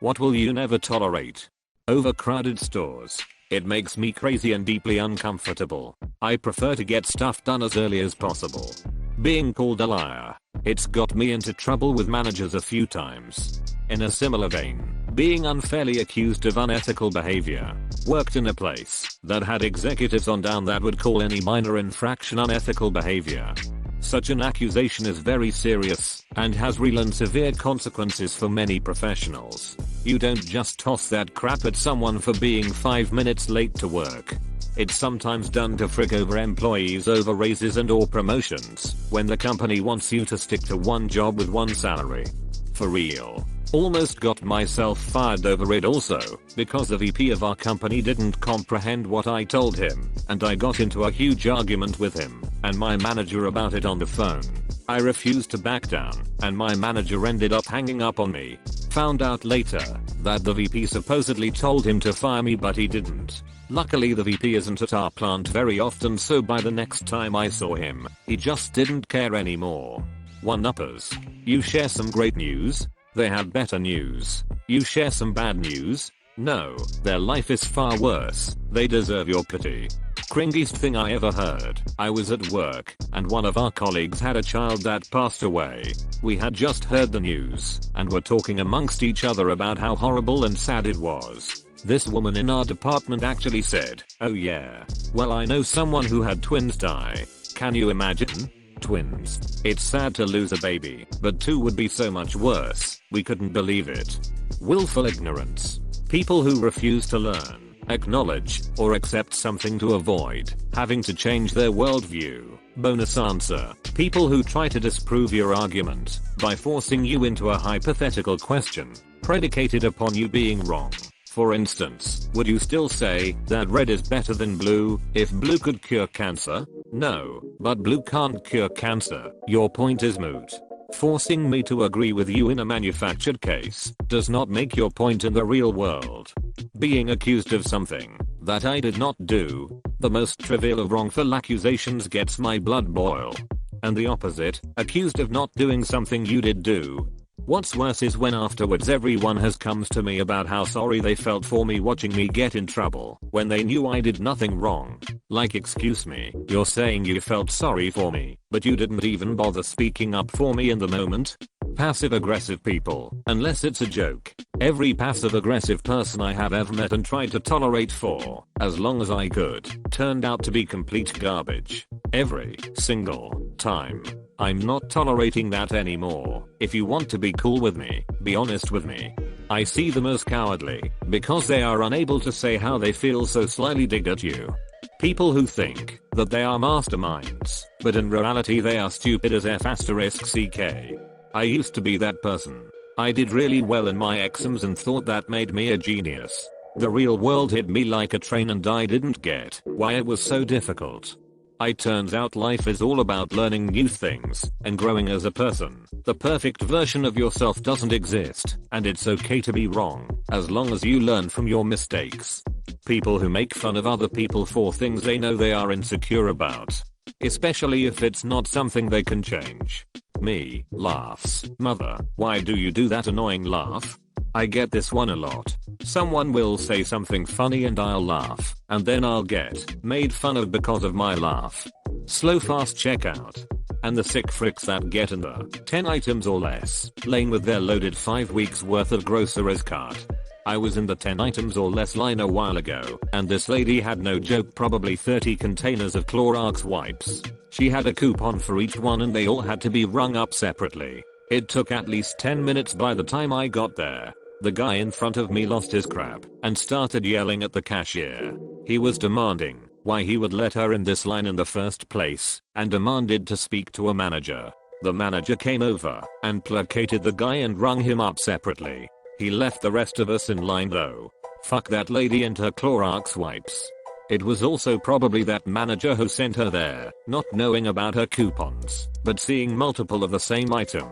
What will you never tolerate? Overcrowded stores. It makes me crazy and deeply uncomfortable. I prefer to get stuff done as early as possible. Being called a liar. It's got me into trouble with managers a few times. In a similar vein, being unfairly accused of unethical behavior. Worked in a place that had executives on down that would call any minor infraction unethical behavior. Such an accusation is very serious and has real and severe consequences for many professionals. You don't just toss that crap at someone for being 5 minutes late to work. It's sometimes done to frick over employees over raises and or promotions when the company wants you to stick to one job with one salary. For real. Almost got myself fired over it also because the VP of our company didn't comprehend what I told him and I got into a huge argument with him and my manager about it on the phone. I refused to back down and my manager ended up hanging up on me. Found out later that the VP supposedly told him to fire me but he didn't. Luckily the VP isn't at our plant very often, so by the next time I saw him, he just didn't care anymore. 1-uppers. You share some great news? They have better news. You share some bad news? No, their life is far worse. They deserve your pity. Cringiest thing I ever heard. I was at work, and one of our colleagues had a child that passed away. We had just heard the news, and were talking amongst each other about how horrible and sad it was. This woman in our department actually said, "Oh yeah, well I know someone who had twins die. Can you imagine? Twins. It's sad to lose a baby, but 2 would be so much worse." We couldn't believe it. Willful ignorance. People who refuse to learn, acknowledge, or accept something to avoid having to change their worldview. Bonus answer. People who try to disprove your argument by forcing you into a hypothetical question predicated upon you being wrong. For instance, would you still say that red is better than blue if blue could cure cancer? No, but blue can't cure cancer. Your point is moot. Forcing me to agree with you in a manufactured case does not make your point in the real world. Being accused of something that I did not do, the most trivial of wrongful accusations, gets my blood boil. And the opposite, accused of not doing something you did do. What's worse is when afterwards everyone has comes to me about how sorry they felt for me watching me get in trouble when they knew I did nothing wrong. Like, excuse me, you're saying you felt sorry for me, but you didn't even bother speaking up for me in the moment? Passive aggressive people, unless it's a joke. Every passive aggressive person I have ever met and tried to tolerate for as long as I could turned out to be complete garbage. Every single time. I'm not tolerating that anymore. If you want to be cool with me, be honest with me. I see them as cowardly because they are unable to say how they feel, so slyly dig at you. People who think that they are masterminds, but in reality they are stupid as f***ck. I used to be that person. I did really well in my exams and thought that made me a genius. The real world hit me like a train and I didn't get why it was so difficult. It turns out life is all about learning new things and growing as a person. The perfect version of yourself doesn't exist, and it's okay to be wrong, as long as you learn from your mistakes. People who make fun of other people for things they know they are insecure about. Especially if it's not something they can change. Me, laughs. Mother, why do you do that annoying laugh? I get this one a lot. Someone will say something funny and I'll laugh, and then I'll get made fun of because of my laugh. Slow fast checkout. And the sick fricks that get in the 10 items or less lane with their loaded 5 weeks worth of groceries cart. I was in the 10 items or less line a while ago, and this lady had, no joke, probably 30 containers of Clorox wipes. She had a coupon for each one and they all had to be rung up separately. It took at least 10 minutes by the time I got there. The guy in front of me lost his crap and started yelling at the cashier. He was demanding why he would let her in this line in the first place and demanded to speak to a manager. The manager came over and placated the guy and rung him up separately. He left the rest of us in line though. Fuck that lady and her Clorox wipes. It was also probably that manager who sent her there, not knowing about her coupons, but seeing multiple of the same item.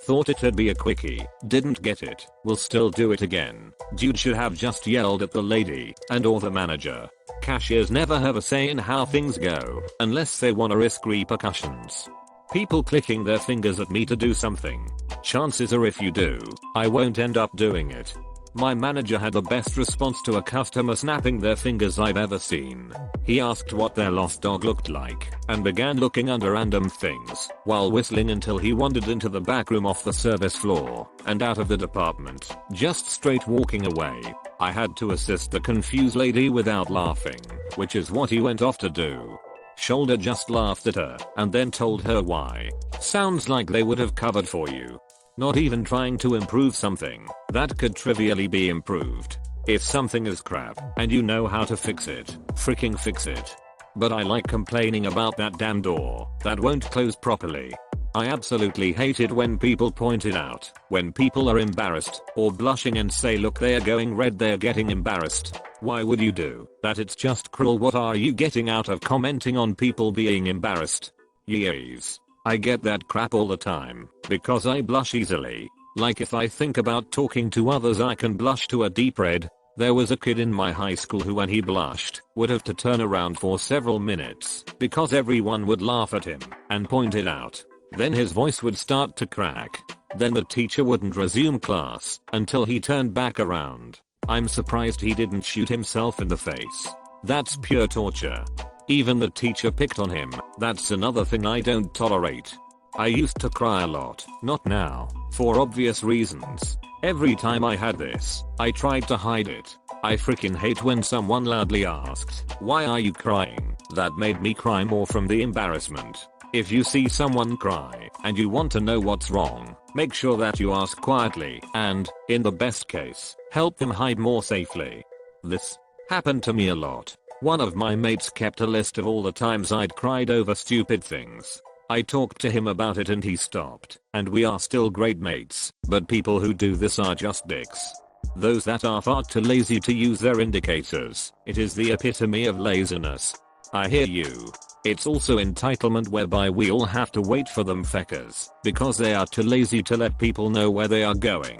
Thought it'd be a quickie, didn't get it, will still do it again. Dude should have just yelled at the lady and or the manager. Cashiers never have a say in how things go, unless they wanna risk repercussions. People clicking their fingers at me to do something. Chances are if you do, I won't end up doing it. My manager had the best response to a customer snapping their fingers I've ever seen. He asked what their lost dog looked like and began looking under random things while whistling until he wandered into the back room off the service floor and out of the department, just straight walking away. I had to assist the confused lady without laughing, which is what he went off to do. Shoulder just laughed at her and then told her why. Sounds like they would have covered for you. Not even trying to improve something that could trivially be improved. If something is crap and you know how to fix it, freaking fix it. But I like complaining about that damn door that won't close properly. I absolutely hate it when people point it out. When people are embarrassed or blushing and say look they are going red, they're getting embarrassed. Why would you do that? It's just cruel. What are you getting out of commenting on people being embarrassed? Yes. I get that crap all the time because I blush easily. Like if I think about talking to others I can blush to a deep red. There was a kid in my high school who when he blushed would have to turn around for several minutes because everyone would laugh at him and point it out. Then his voice would start to crack. Then the teacher wouldn't resume class until he turned back around. I'm surprised he didn't shoot himself in the face. That's pure torture. Even the teacher picked on him. That's another thing I don't tolerate. I used to cry a lot, not now, for obvious reasons. Every time I had this, I tried to hide it. I freaking hate when someone loudly asked, "Why are you crying?" That made me cry more from the embarrassment. If you see someone cry and you want to know what's wrong, make sure that you ask quietly and, in the best case, help them hide more safely. This happened to me a lot. One of my mates kept a list of all the times I'd cried over stupid things. I talked to him about it and he stopped, and we are still great mates, but people who do this are just dicks. Those that are far too lazy to use their indicators. It is the epitome of laziness. I hear you. It's also entitlement whereby we all have to wait for them feckers because they are too lazy to let people know where they are going.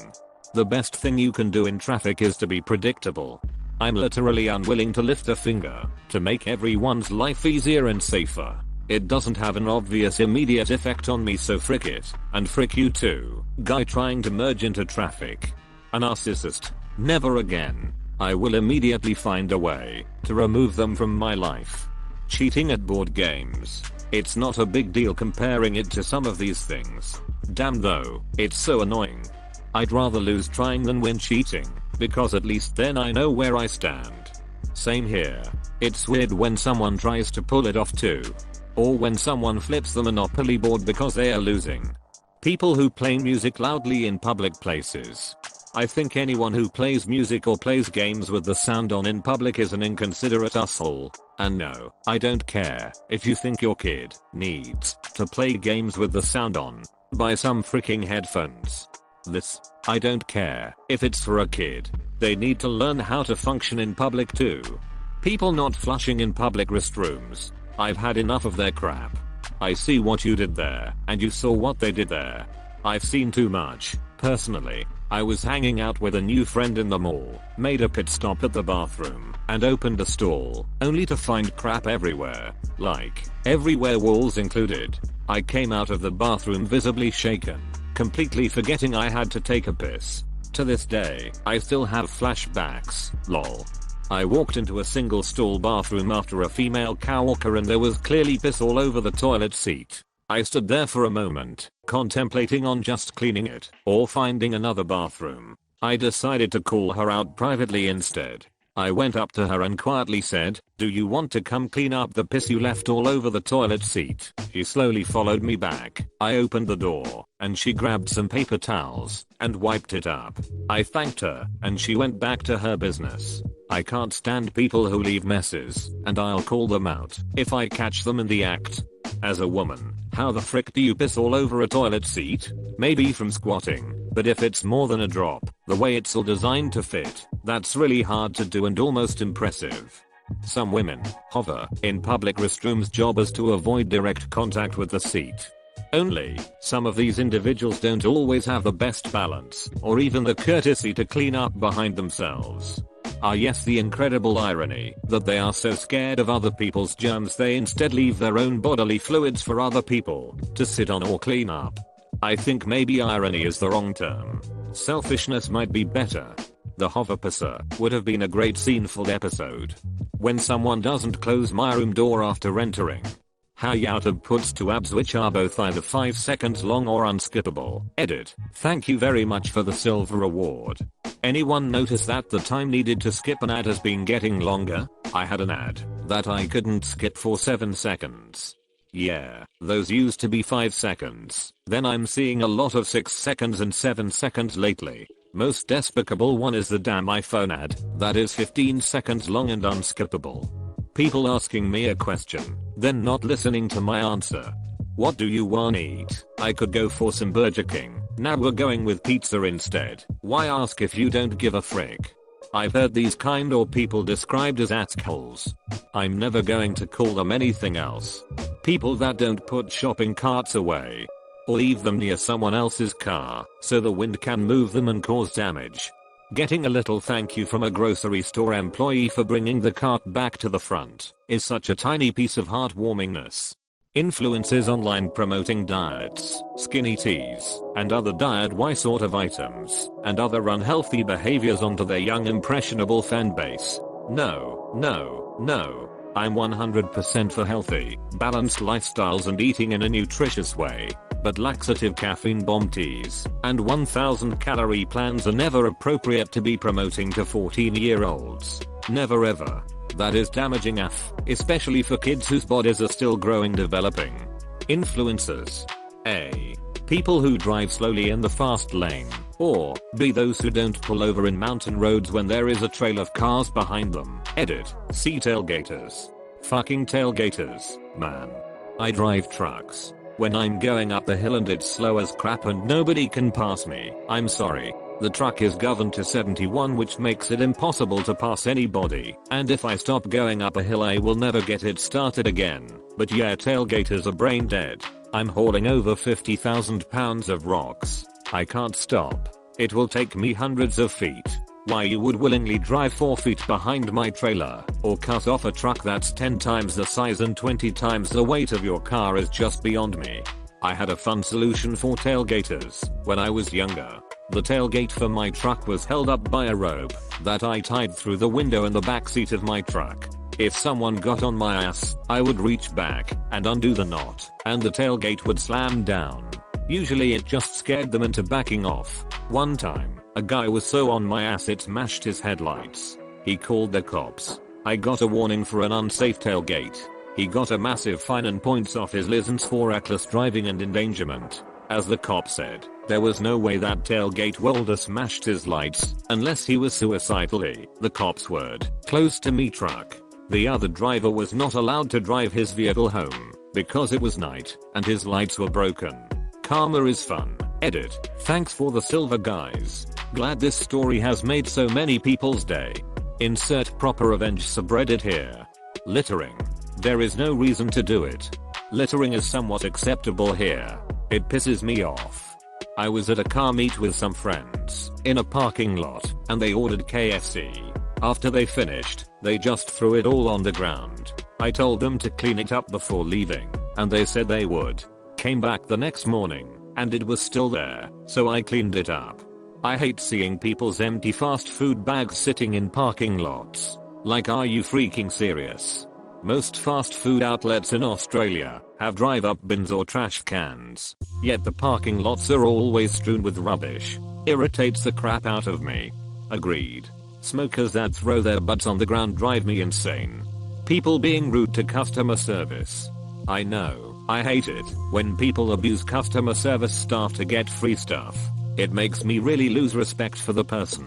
The best thing you can do in traffic is to be predictable. I'm literally unwilling to lift a finger to make everyone's life easier and safer. It doesn't have an obvious immediate effect on me, so frick it, and frick you too, guy trying to merge into traffic. A narcissist. Never again. I will immediately find a way to remove them from my life. Cheating at board games. It's not a big deal comparing it to some of these things. Damn though, it's so annoying. I'd rather lose trying than win cheating, because at least then I know where I stand. Same here. It's weird when someone tries to pull it off too. Or when someone flips the Monopoly board because they are losing. People who play music loudly in public places. I think anyone who plays music or plays games with the sound on in public is an inconsiderate asshole. And no, I don't care if you think your kid needs to play games with the sound on. Buy some freaking headphones. I don't care if it's for a kid. They need to learn how to function in public too. People not flushing in public restrooms. I've had enough of their crap. I see what you did there, and you saw what they did there. I've seen too much. Personally, I was hanging out with a new friend in the mall, made a pit stop at the bathroom, and opened a stall, only to find crap everywhere. Like, everywhere, walls included. I came out of the bathroom visibly shaken, completely forgetting I had to take a piss. To this day, I still have flashbacks, lol. I walked into a single stall bathroom after a female coworker and there was clearly piss all over the toilet seat. I stood there for a moment, contemplating on just cleaning it or finding another bathroom. I decided to call her out privately instead. I went up to her and quietly said, "Do you want to come clean up the piss you left all over the toilet seat?" She slowly followed me back. I opened the door, and she grabbed some paper towels and wiped it up. I thanked her, and she went back to her business. I can't stand people who leave messes, and I'll call them out if I catch them in the act. As a woman, how the frick do you piss all over a toilet seat? Maybe from squatting, but if it's more than a drop, the way it's all designed to fit, that's really hard to do and almost impressive. Some women hover in public restrooms' job is to avoid direct contact with the seat. Only, some of these individuals don't always have the best balance, or even the courtesy to clean up behind themselves. Ah yes, the incredible irony that they are so scared of other people's germs they instead leave their own bodily fluids for other people to sit on or clean up. I think maybe irony is the wrong term. Selfishness might be better. The hoverpasser would have been a great sceneful episode. When someone doesn't close my room door after entering. How YouTube puts two abs which are both either 5 seconds long or unskippable. Edit. Thank you very much for the silver award. Anyone notice that the time needed to skip an ad has been getting longer? I had an ad that I couldn't skip for 7 seconds. Yeah, those used to be 5 seconds. Then I'm seeing a lot of 6 seconds and 7 seconds lately. Most despicable one is the damn iPhone ad that is 15 seconds long and unskippable. People asking me a question, then not listening to my answer. What do you wanna eat? I could go for some Burger King. Now we're going with pizza instead. Why ask if you don't give a frick? I've heard these kind of people described as assholes. I'm never going to call them anything else. People that don't put shopping carts away. Or leave them near someone else's car so the wind can move them and cause damage. Getting a little thank you from a grocery store employee for bringing the cart back to the front is such a tiny piece of heartwarmingness. Influencers online promoting diets, skinny teas, and other diet-y sort of items, and other unhealthy behaviors onto their young impressionable fan base. No, no, no. I'm 100% for healthy, balanced lifestyles and eating in a nutritious way. But laxative caffeine bomb teas and 1000 calorie plans are never appropriate to be promoting to 14-year-olds. Never ever. That is damaging AF, especially for kids whose bodies are still growing developing. Influencers. A. People who drive slowly in the fast lane. Or B. Those who don't pull over in mountain roads when there is a trail of cars behind them. Edit. See tailgaters. Fucking tailgaters, man. I drive trucks. When I'm going up a hill and it's slow as crap and nobody can pass me, I'm sorry. The truck is governed to 71 which makes it impossible to pass anybody, and if I stop going up a hill I will never get it started again. But yeah, tailgaters are brain dead. I'm hauling over 50,000 pounds of rocks. I can't stop. It will take me hundreds of feet. Why you would willingly drive 4 feet behind my trailer, or cut off a truck that's 10 times the size and 20 times the weight of your car is just beyond me. I had a fun solution for tailgaters when I was younger. The tailgate for my truck was held up by a rope that I tied through the window in the back seat of my truck. If someone got on my ass, I would reach back and undo the knot, and the tailgate would slam down. Usually it just scared them into backing off. One time, a guy was so on my ass it smashed his headlights. He called the cops. I got a warning for an unsafe tailgate. He got a massive fine and points off his license for reckless driving and endangerment. As the cop said, there was no way that tailgate welder smashed his lights unless he was suicidally, the cop's word, close to me truck. The other driver was not allowed to drive his vehicle home because it was night and his lights were broken. Karma is fun. Edit. Thanks for the silver guys. Glad this story has made so many people's day. Insert proper revenge subreddit here. Littering. There is no reason to do it. Littering is somewhat acceptable here. It pisses me off. I was at a car meet with some friends in a parking lot and they ordered KFC. After they finished, they just threw it all on the ground. I told them to clean it up before leaving and they said they would. Came back the next morning and it was still there, so I cleaned it up. I hate seeing people's empty fast food bags sitting in parking lots. Like, are you freaking serious? Most fast food outlets in Australia have drive-up bins or trash cans, yet the parking lots are always strewn with rubbish. Irritates the crap out of me. Agreed. Smokers that throw their butts on the ground drive me insane. People being rude to customer service. I know. I hate it when people abuse customer service staff to get free stuff. It makes me really lose respect for the person.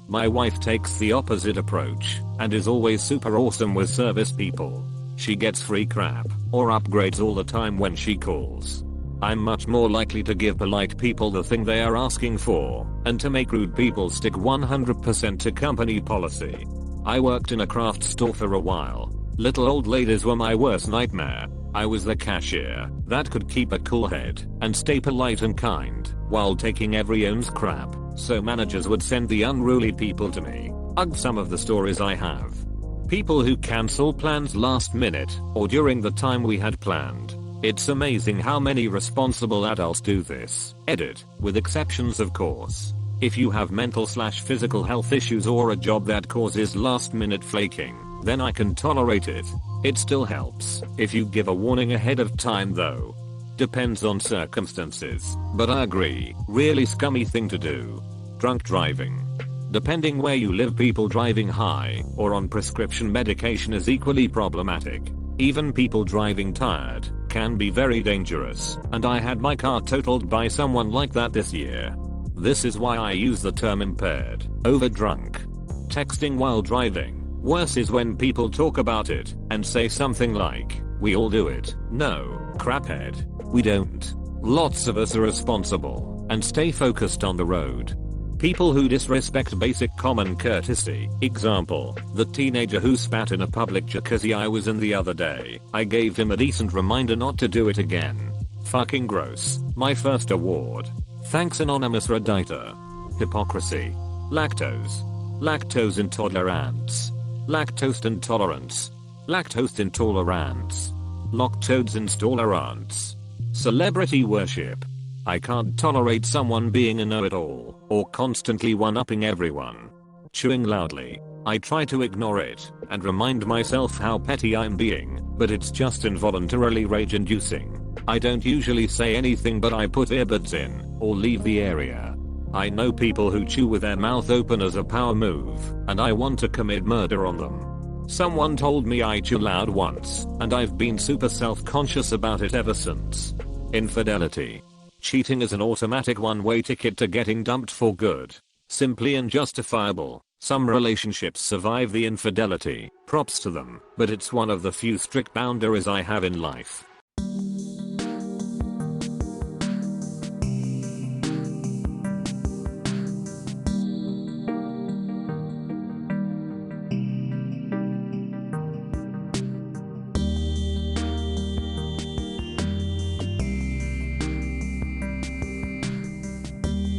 My wife takes the opposite approach and is always super awesome with service people. She gets free crap or upgrades all the time when she calls. I'm much more likely to give polite people the thing they are asking for and to make rude people stick 100% to company policy. I worked in a craft store for a while. Little old ladies were my worst nightmare. I was the cashier that could keep a cool head and stay polite and kind while taking every ounce crap, so managers would send the unruly people to me. Ugh, some of the stories I have. People who cancel plans last minute or during the time we had planned. It's amazing how many responsible adults do this. Edit, with exceptions of course. If you have mental/physical health issues or a job that causes last minute flaking, then I can tolerate it. It still helps if you give a warning ahead of time though. Depends on circumstances, but I agree, really scummy thing to do. Drunk driving. Depending where you live, people driving high or on prescription medication is equally problematic. Even people driving tired can be very dangerous, and I had my car totaled by someone like that this year. This is why I use the term impaired over drunk. Texting while driving. Worse is when people talk about it and say something like, "We all do it." No, craphead. We don't. Lots of us are responsible and stay focused on the road. People who disrespect basic common courtesy. Example, the teenager who spat in a public jacuzzi I was in the other day. I gave him a decent reminder not to do it again. Fucking gross. My first award. Thanks anonymous redditor. Hypocrisy. Lactose. Lactose intolerance. Lactose intolerance. Lactose intolerance. Lactose intolerance. Celebrity worship. I can't tolerate someone being a know-it-all or constantly one-upping everyone. Chewing loudly. I try to ignore it and remind myself how petty I'm being, but it's just involuntarily rage-inducing. I don't usually say anything, but I put earbuds in or leave the area. I know people who chew with their mouth open as a power move, and I want to commit murder on them. Someone told me I chew loud once, and I've been super self-conscious about it ever since. Infidelity. Cheating is an automatic one-way ticket to getting dumped for good. Simply unjustifiable. Some relationships survive the infidelity, props to them, but it's one of the few strict boundaries I have in life.